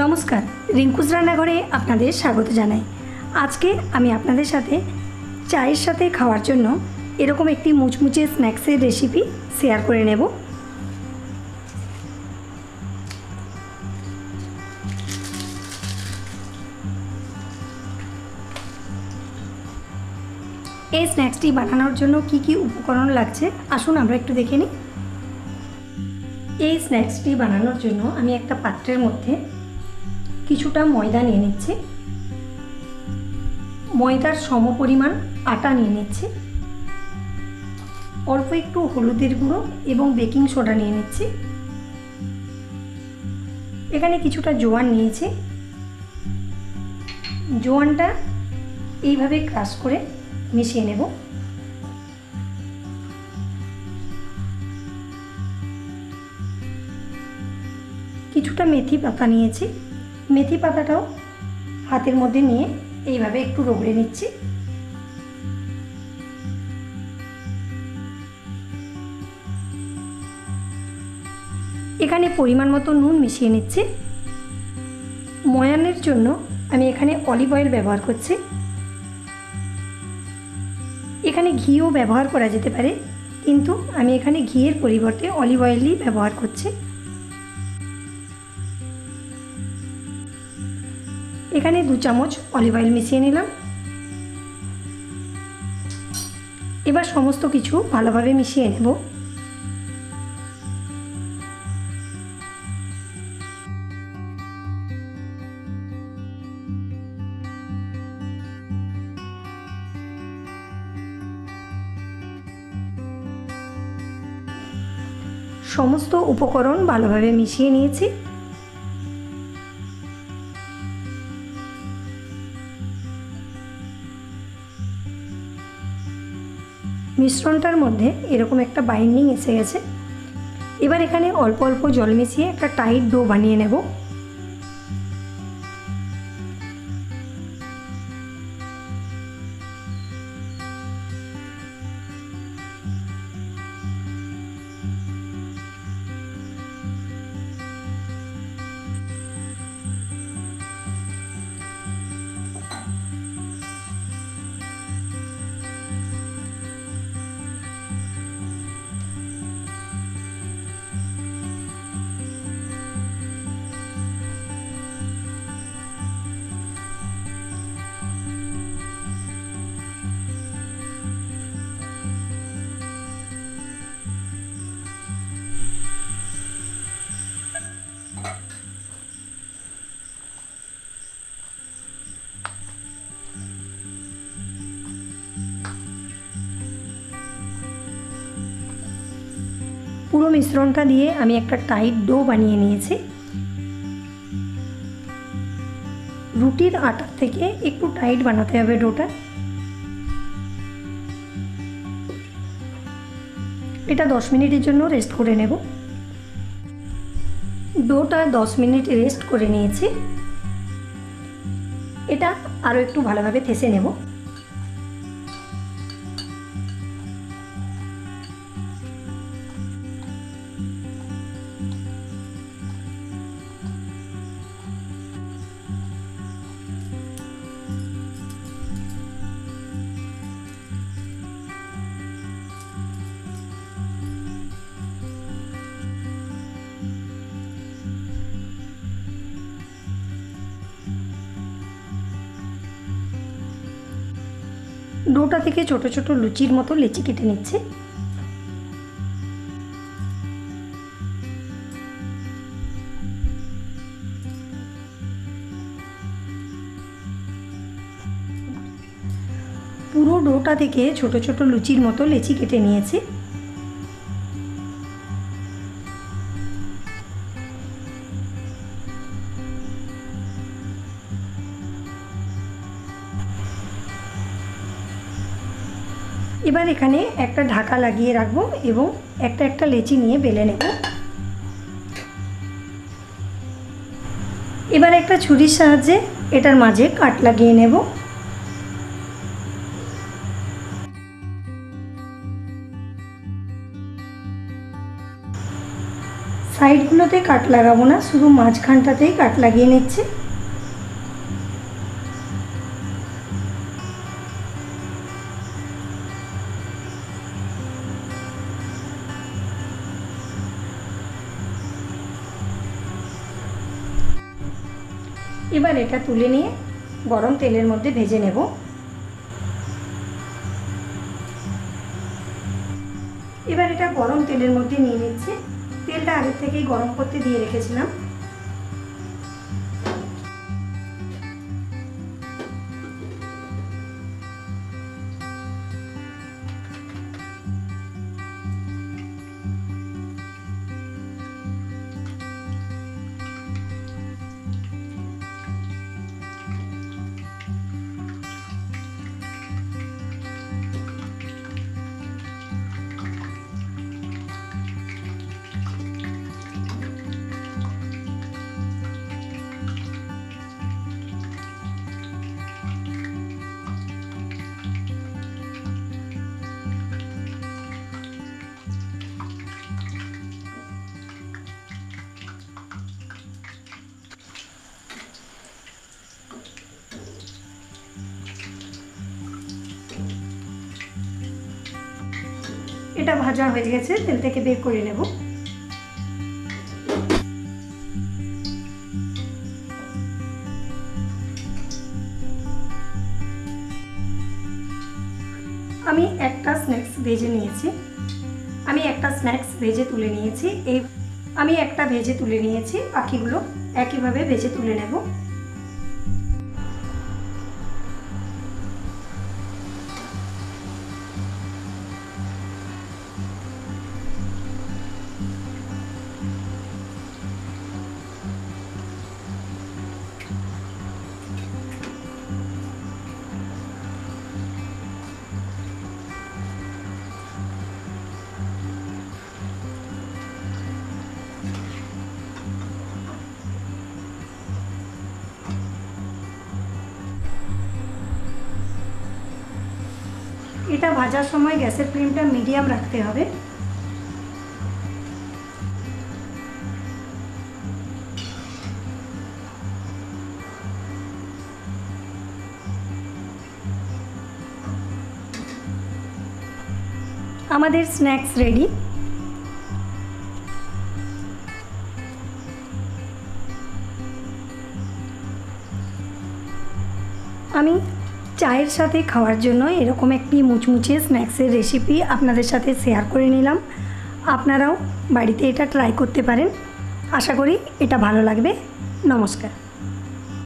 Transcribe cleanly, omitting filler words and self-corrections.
নমস্কার, রিঙ্কুস রান্নাঘরে আপনাদের স্বাগত জানাই। আজকে আমি আপনাদের সাথে চায়ের সাথে খাওয়ার জন্য এরকম একটি মুচমুচে স্ন্যাক্সের রেসিপি শেয়ার করে নেব। এই স্ন্যাক্সটি বানানোর জন্য কি কি উপকরণ লাগছে আসুন আমরা একটু দেখে নিই। এই স্ন্যাক্সটি বানানোর জন্য আমি একটা পাত্রের মধ্যে কিছুটা ময়দা নিয়ে নিচ্ছি, ময়দার সমপরিমাণ আটা নিয়ে নিচ্ছি, অল্প একটু হলুদের গুঁড়ো এবং বেকিং সোডা নিয়ে নিচ্ছি, এখানে কিছুটা জোয়ান নিয়েছি। জোয়ানটা এইভাবে ক্রাশ করে মিশিয়ে নেব। কিছুটা মেথি পাতা নিয়েছি, মেথি পাতাটাও হাতের মধ্যে নিয়ে এইভাবে একটু রগড়ে নিচ্ছি। এখানে পরিমাণ মতো নুন মিশিয়ে নিচ্ছি। ময়ানের জন্য আমি এখানে অলিভ অয়েল ব্যবহার করছি। এখানে ঘিও ব্যবহার করা যেতে পারে, কিন্তু আমি এখানে ঘিয়ের পরিবর্তে অলিভ অয়েলই ব্যবহার করছি। এখানে 2 চামচ অলিভ অয়েল মিশিয়ে নিলাম। এবার সমস্ত কিছু ভালোভাবে মিশিয়ে নেব। সমস্ত উপকরণ ভালোভাবে মিশিয়ে নিয়েছি। মিশ্রণটার মধ্যে এরকম একটা বাইন্ডিং এসে গেছে। এবার এখানে অল্প অল্প জল মিশিয়ে একটা টাইট ডো বানিয়ে নেব। পুরো মিশ্রণটা দিয়ে আমি একটা টাইট ডো বানিয়ে নিয়েছি। রুটির আটার থেকে একটু টাইট বানাতে হবে ডোটা। এটা 10 মিনিটের জন্য রেস্ট করে নেব। ডোটা 10 মিনিট রেস্ট করে নিয়েছি। এটা আরও একটু ভালোভাবে থেসে নেব। ডোটা থেকে ছোট ছোট লুচির মতো লেচি কেটে নিচ্ছে। পুরো ডোটা থেকে ছোট ছোট লুচির মতো লেচি কেটে নিয়েছি। এবার এখানে একটা ঢাকা লাগিয়ে রাখবো এবং একটা একটা লেচি নিয়ে বেলে নেব। এবার একটা ছুরির সাহায্যে এটার মাঝে কাট লাগিয়ে নেব। সাইডগুলোতে কাট লাগাবো না, শুধু মাঝখানটাতেই কাট লাগিয়ে নিচ্ছি। এবার এটা তুলে নিয়ে গরম তেলের মধ্যে ভেজে নেব। এবার এটা গরম তেলের মধ্যে নিয়ে নিচ্ছি। তেলটা আগের থেকেই গরম করতে দিয়ে রেখেছিলাম। এটা ভাজা হয়ে গেছে, তেল থেকে বের করে নেব। আমি একটা স্ন্যাক্স ভেজে নিয়েছি। তুলে নিয়েছি। আমি একটা ভেজে তুলে নিয়েছি, বাকিগুলো একইভাবে ভেজে তুলে নেব। এটা ভাজার সময় গ্যাসের ফ্লেমটা মিডিয়াম রাখতে হবে। আমাদের স্ন্যাক্স রেডি। আমি চায়ের সাথে খাওয়ার জন্য এরকম একটি মুচমুচে স্ন্যাক্সের রেসিপি আপনাদের সাথে শেয়ার করে নিলাম। আপনারাও বাড়িতে এটা ট্রাই করতে পারেন। আশা করি এটা ভালো লাগবে। নমস্কার।